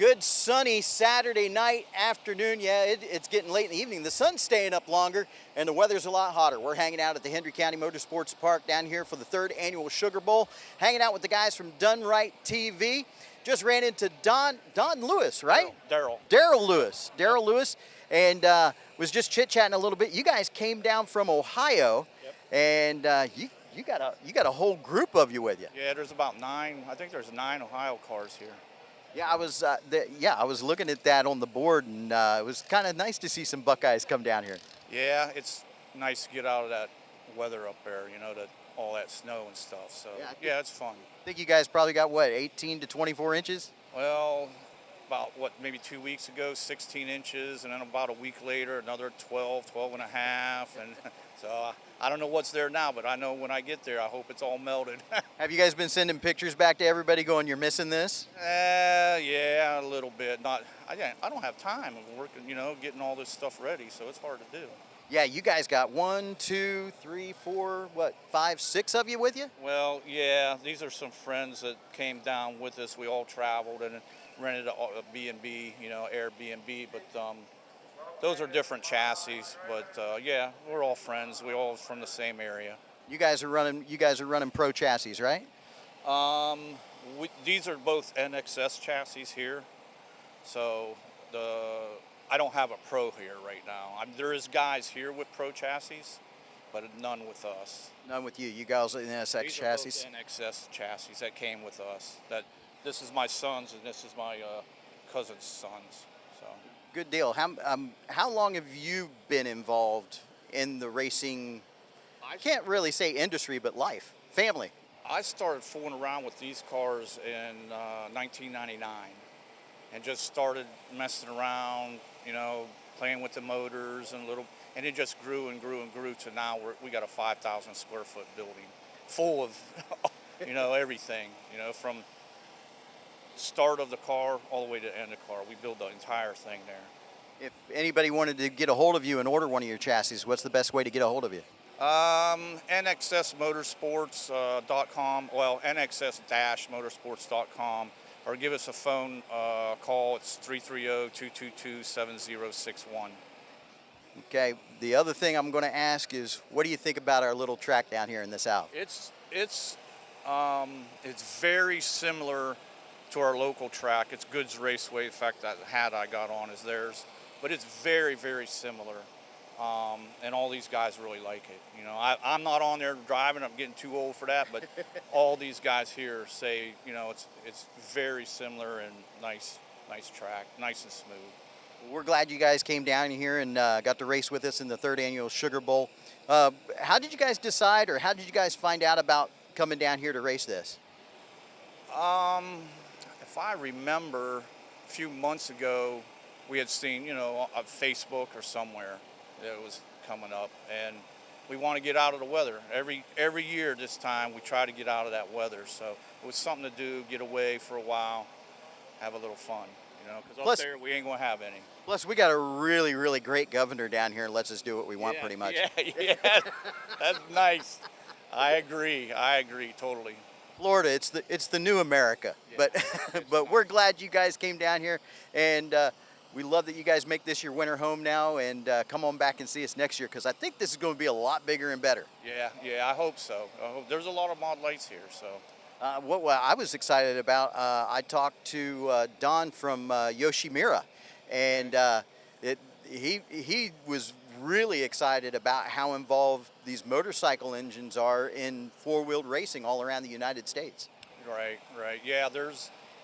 Good sunny Saturday night, afternoon. Yeah, it's getting late in the evening. The sun's staying up longer and the weather's a lot hotter. We're hanging out at the Hendry County Motorsports Park down here for the 3rd annual Sugar Bowl. Hanging out with the guys from Done Right TV. Just ran into Don Lewis, right? Darrel Lewis, and was just chit-chatting a little bit. You guys came down from Ohio, and you got a whole group of you with you. Yeah, there's about 9. I think there's 9 Ohio cars here. Yeah, I was looking at that on the board, and it was kind of nice to see some Buckeyes come down here. Yeah, it's nice to get out of that weather up there, you know, all that snow and stuff. So yeah, it's fun. I think you guys probably got what, 18 to 24 inches? Well, about maybe 2 weeks ago, 16 inches, and then about a week later, another 12 and a half, and so I don't know what's there now, but I know when I get there, I hope it's all melted. Have you guys been sending pictures back to everybody going, you're missing this? Yeah, a little bit. I don't have time. I'm working, you know, getting all this stuff ready, so it's hard to do. Yeah, you guys got 1, 2, 3, 4, 5, 6 of you with you? Well, yeah, these are some friends that came down with us. We all traveled and rented a B&B, you know, Airbnb, but those are different chassis. But yeah, we're all friends. We're all from the same area. You guys are running pro chassis, right? These are both NXS chassis here. So I don't have a pro here right now. There is guys here with pro chassis, but none with us. None with you. You guys are in NSX These chassis? These are both NXS chassis that came with us. This is my son's and this is my cousin's son's. So. Good deal. How long have you been involved in the racing, I can't really say industry, but life, family? I started fooling around with these cars in 1999 and just started messing around, you know, playing with the motors and it just grew and grew and grew to now we got a 5,000 square foot building full of, you know, everything, you know, from start of the car all the way to the end of the car. We build the entire thing there. If anybody wanted to get a hold of you and order one of your chassis, what's the best way to get a hold of you? NXSmotorsports.com, well, NXS-motorsports.com, or give us a phone call. It's 330-222-7061. Okay. The other thing I'm going to ask is, what do you think about our little track down here in the south? It's very similar to our local track. It's Goods Raceway. In fact, that hat I got on is theirs, but it's very, very similar. And all these guys really like it. You know, I'm not on there driving. I'm getting too old for that. But all these guys here say, you know, it's very similar and nice track, nice and smooth. We're glad you guys came down here and got to race with us in the 3rd annual Sugar Bowl. How did you guys decide, or how did you guys find out about coming down here to race this? If I remember, a few months ago, we had seen, you know, on Facebook or somewhere that it was coming up, and we want to get out of the weather. Every year this time we try to get out of that weather, so it was something to do, get away for a while, have a little fun, you know, because up there we ain't going to have any. Plus, we got a really, really great governor down here and lets us do what we want pretty much. Yeah, that's nice. I agree totally. Florida, it's the new America, but but we're glad you guys came down here, and we love that you guys make this your winter home now, and come on back and see us next year, because I think this is going to be a lot bigger and better. Yeah, I hope so. There's a lot of MODLITEs here, so. What I was excited about, I talked to Don from Yoshimura, and he was really excited about how involved these motorcycle engines are in four-wheeled racing all around the United States. Right. Yeah,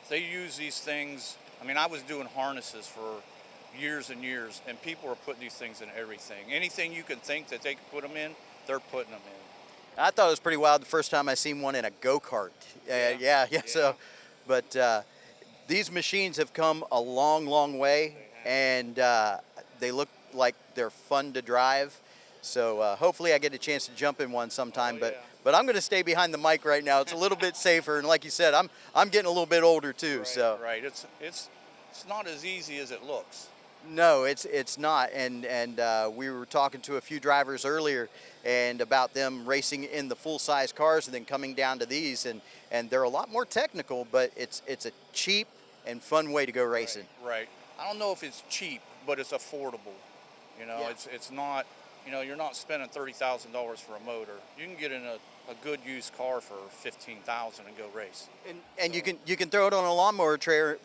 they use these things. I mean, I was doing harnesses for years and years, and people are putting these things in everything. Anything you can think that they can put them in, they're putting them in. I thought it was pretty wild the first time I seen one in a go-kart. Yeah. So, but these machines have come a long, long way, and they look like they're fun to drive. So hopefully I get a chance to jump in one sometime. But I'm going to stay behind the mic right now. It's a little bit safer, and like you said, I'm getting a little bit older too. Right. It's not as easy as it looks. No, it's not. And we were talking to a few drivers earlier, and about them racing in the full-size cars and then coming down to these, and they're a lot more technical, but it's a cheap and fun way to go racing. Right. I don't know if it's cheap, but it's affordable. You know, Yeah. it's not, you know, you're not spending $30,000 for a motor. You can get in a good used car for $15,000 and go race. And you can throw it on a lawnmower trailer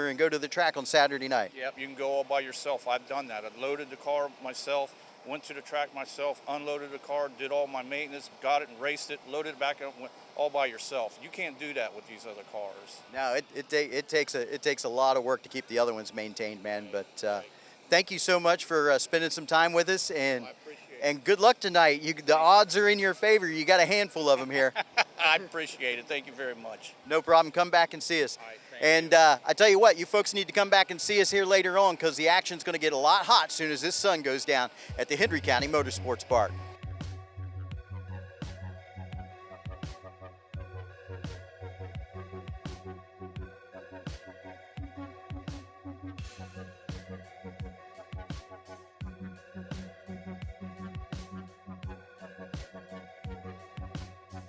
and go to the track on Saturday night. Yep, you can go all by yourself. I've done that. I loaded the car myself, went to the track myself, unloaded the car, did all my maintenance, got it and raced it, loaded it back up, went all by yourself. You can't do that with these other cars. No, it takes a lot of work to keep the other ones maintained, man. But thank you so much for spending some time with us, and I appreciate it. and good luck tonight. The odds are in your favor. You got a handful of them here. I appreciate it. Thank you very much. No problem. Come back and see us. All right, thank And I tell you what, you folks need to come back and see us here later on, because the action's going to get a lot hot as soon as this sun goes down at the Hendry County Motorsports Park.